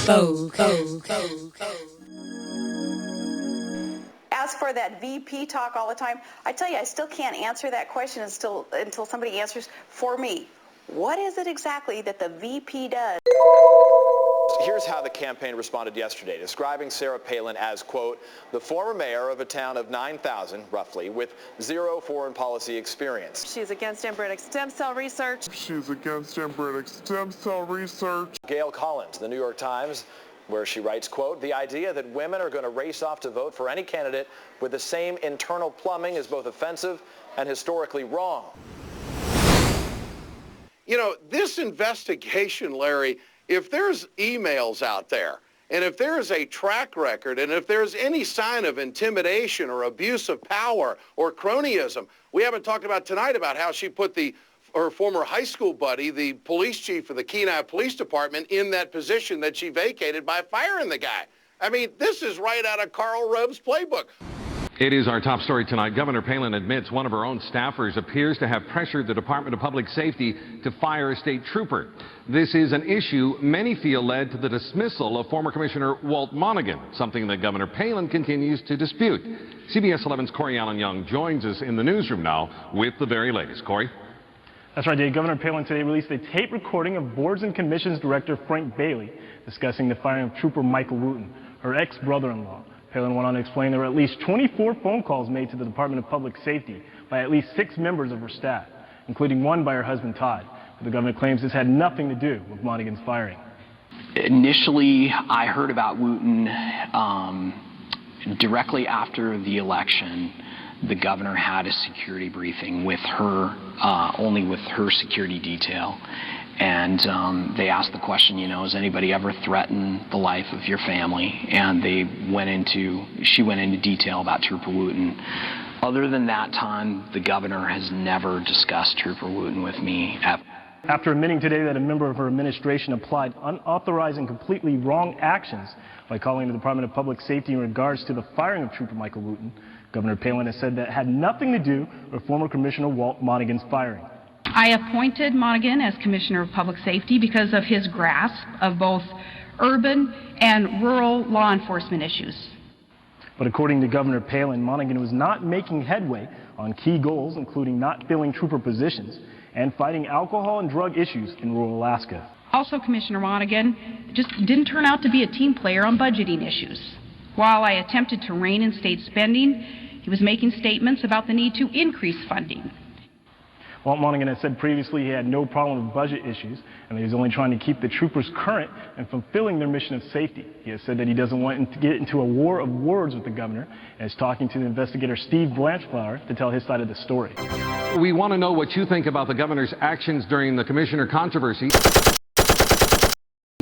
As for that VP talk all the time, I tell you, I still can't answer that question until somebody answers for me. What is it exactly that the VP does? Here's how the campaign responded yesterday, describing Sarah Palin as, quote, the former mayor of a town of 9,000, roughly, with zero foreign policy experience. She's against embryonic stem cell research. Gail Collins, The New York Times, where she writes, quote, the idea that women are going to race off to vote for any candidate with the same internal plumbing is both offensive and historically wrong. You know, this investigation, Larry, if there's emails out there, and if there's a track record, and if there's any sign of intimidation or abuse of power or cronyism, we haven't talked about tonight about how she put her former high school buddy, the police chief of the Kenai Police Department, in that position that she vacated by firing the guy. I mean, this is right out of Karl Rove's playbook. It is our top story tonight. Governor Palin admits one of her own staffers appears to have pressured the Department of Public Safety to fire a state trooper. This is an issue many feel led to the dismissal of former Commissioner Walt Monaghan, something that Governor Palin continues to dispute. CBS 11's Corey Allen Young joins us in the newsroom now with the very latest. Corey? That's right, Dave. Governor Palin today released a tape recording of Boards and Commissions Director Frank Bailey discussing the firing of Trooper Michael Wooten, her ex-brother-in-law. Palin went on to explain there were at least 24 phone calls made to the Department of Public Safety by at least 6 members of her staff, including one by her husband Todd. But the governor claims this had nothing to do with Monaghan's firing. Initially, I heard about Wooten directly after the election. The governor had a security briefing with her, only with her security detail. And they asked the question, you know, has anybody ever threatened the life of your family? And she went into detail about Trooper Wooten. Other than that time, the governor has never discussed Trooper Wooten with me. After admitting today that a member of her administration applied unauthorized and completely wrong actions by calling the Department of Public Safety in regards to the firing of Trooper Michael Wooten, Governor Palin has said that had nothing to do with former Commissioner Walt Monaghan's firing. I appointed Monaghan as Commissioner of Public Safety because of his grasp of both urban and rural law enforcement issues. But according to Governor Palin, Monaghan was not making headway on key goals, including not filling trooper positions and fighting alcohol and drug issues in rural Alaska. Also, Commissioner Monaghan just didn't turn out to be a team player on budgeting issues. While I attempted to rein in state spending, he was making statements about the need to increase funding. Walt Monaghan has said previously he had no problem with budget issues and that he was only trying to keep the troopers current and fulfilling their mission of safety. He has said that he doesn't want to get into a war of words with the governor and is talking to the investigator Steve Blanchflower to tell his side of the story. We want to know what you think about the governor's actions during the commissioner controversy.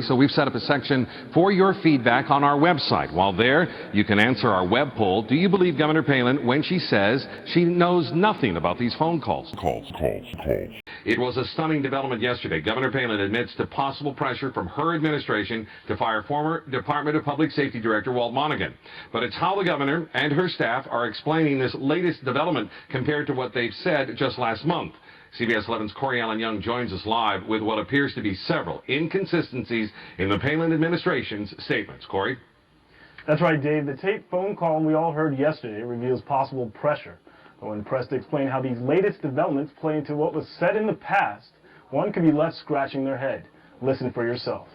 So we've set up a section for your feedback on our website. While there, you can answer our web poll. Do you believe Governor Palin when she says she knows nothing about these phone calls? It was a stunning development yesterday. Governor Palin admits to possible pressure from her administration to fire former Department of Public Safety Director Walt Monaghan. But it's how the governor and her staff are explaining this latest development compared to what they've said just last month. CBS 11's Corey Allen Young joins us live with what appears to be several inconsistencies in the Palin administration's statements. Corey? That's right, Dave. The tape phone call we all heard yesterday reveals possible pressure. But when pressed to explain how these latest developments play into what was said in the past, one could be left scratching their head. Listen for yourself.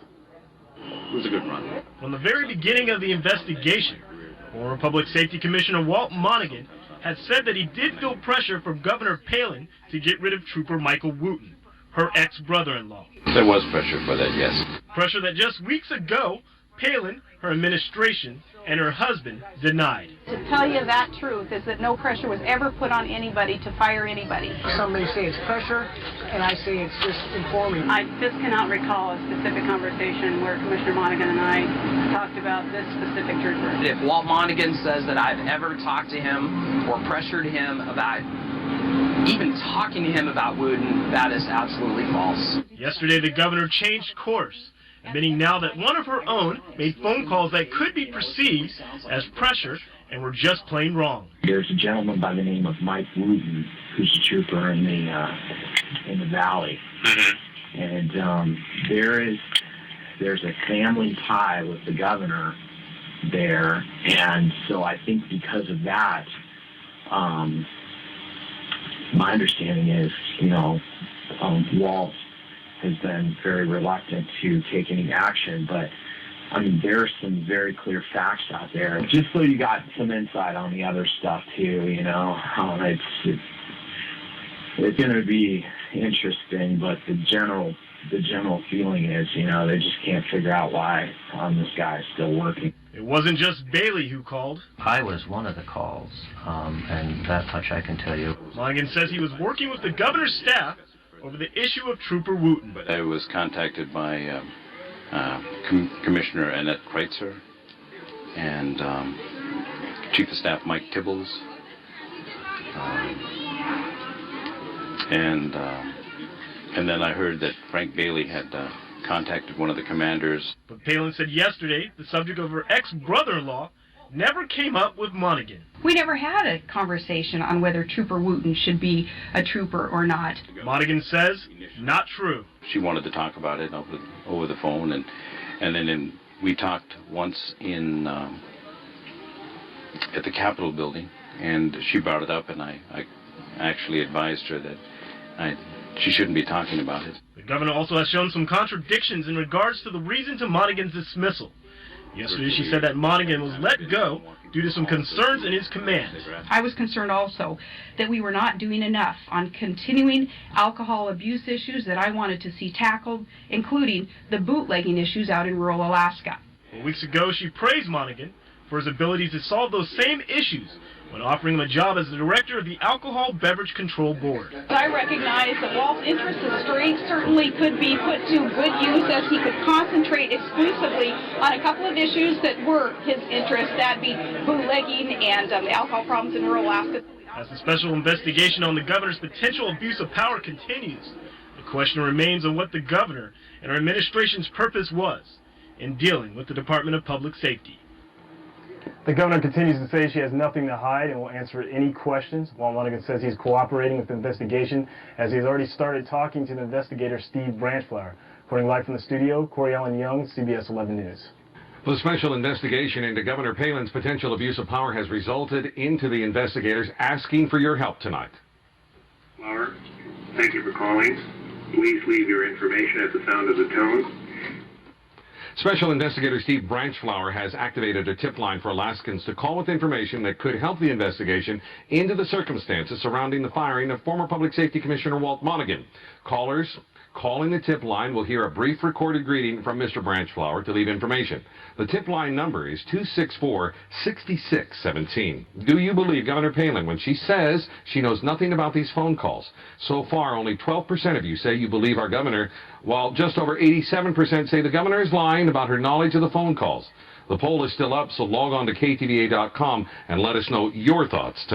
It was a good run. From the very beginning of the investigation, former Public Safety Commissioner Walt Monaghan had said that he did feel pressure from Governor Palin to get rid of Trooper Michael Wooten, her ex-brother-in-law. There was pressure for that, yes. Pressure that just weeks ago, Palin, her administration, and her husband denied. To tell you that truth is that no pressure was ever put on anybody to fire anybody. Somebody say it's pressure, and I say it's just informing. I just cannot recall a specific conversation where Commissioner Monaghan and I talked about this specific trooper. If Walt Monaghan says that I've ever talked to him or pressured him about even talking to him about Wooten, that is absolutely false. Yesterday, the governor changed course, admitting now that one of her own made phone calls that could be perceived as pressure and were just plain wrong. There's a gentleman by the name of Mike Wooten who's a trooper in the valley, and there is there's a family tie with the governor there, and so I think because of that, my understanding is, Walt has been very reluctant to take any action, but I mean, there's some very clear facts out there. Just so you got some insight on the other stuff too, it's going to be interesting, but the general feeling is, they just can't figure out why this guy is still working. It wasn't just Bailey who called. I was one of the calls, and that much I can tell you. Monaghan says he was working with the governor's staff over the issue of Trooper Wooten. I was contacted by Commissioner Annette Kreitzer and Chief of Staff Mike Tibbles, and then I heard that Frank Bailey had contacted one of the commanders. But Palin said yesterday the subject of her ex-brother-in-law never came up with Monaghan. We never had a conversation on whether Trooper Wooten should be a trooper or not. Monaghan says not true. She wanted to talk about it over the phone, and then we talked once in at the Capitol building, and she brought it up, and I actually advised her that she shouldn't be talking about it. The governor also has shown some contradictions in regards to the reason to Monaghan's dismissal. Yesterday she said that Monaghan was let go due to some concerns in his command. I was concerned also that we were not doing enough on continuing alcohol abuse issues that I wanted to see tackled, including the bootlegging issues out in rural Alaska. Weeks ago she praised Monaghan for his ability to solve those same issues when offering him a job as the director of the Alcohol Beverage Control Board. I recognize that Walt's interest and strength certainly could be put to good use as he could concentrate exclusively on a couple of issues that were his interest, that be bootlegging and alcohol problems in rural Alaska. As the special investigation on the governor's potential abuse of power continues, the question remains on what the governor and her administration's purpose was in dealing with the Department of Public Safety. The governor continues to say she has nothing to hide and will answer any questions, while Monaghan says he's cooperating with the investigation as he's already started talking to the investigator Steve Branchflower. Reporting live from the studio, Corey Allen Young, CBS 11 News. The special investigation into Governor Palin's potential abuse of power has resulted into the investigators asking for your help tonight. Flower, thank you for calling. Please leave your information at the sound of the tone. Special investigator Steve Branchflower has activated a tip line for Alaskans to call with information that could help the investigation into the circumstances surrounding the firing of former Public Safety Commissioner Walt Monaghan. Callers calling the tip line will hear a brief recorded greeting from Mr. Branchflower to leave information. The tip line number is 264-6617. Do you believe Governor Palin when she says she knows nothing about these phone calls? So far, only 12% of you say you believe our governor, while just over 87% say the governor is lying about her knowledge of the phone calls. The poll is still up, so log on to ktva.com and let us know your thoughts.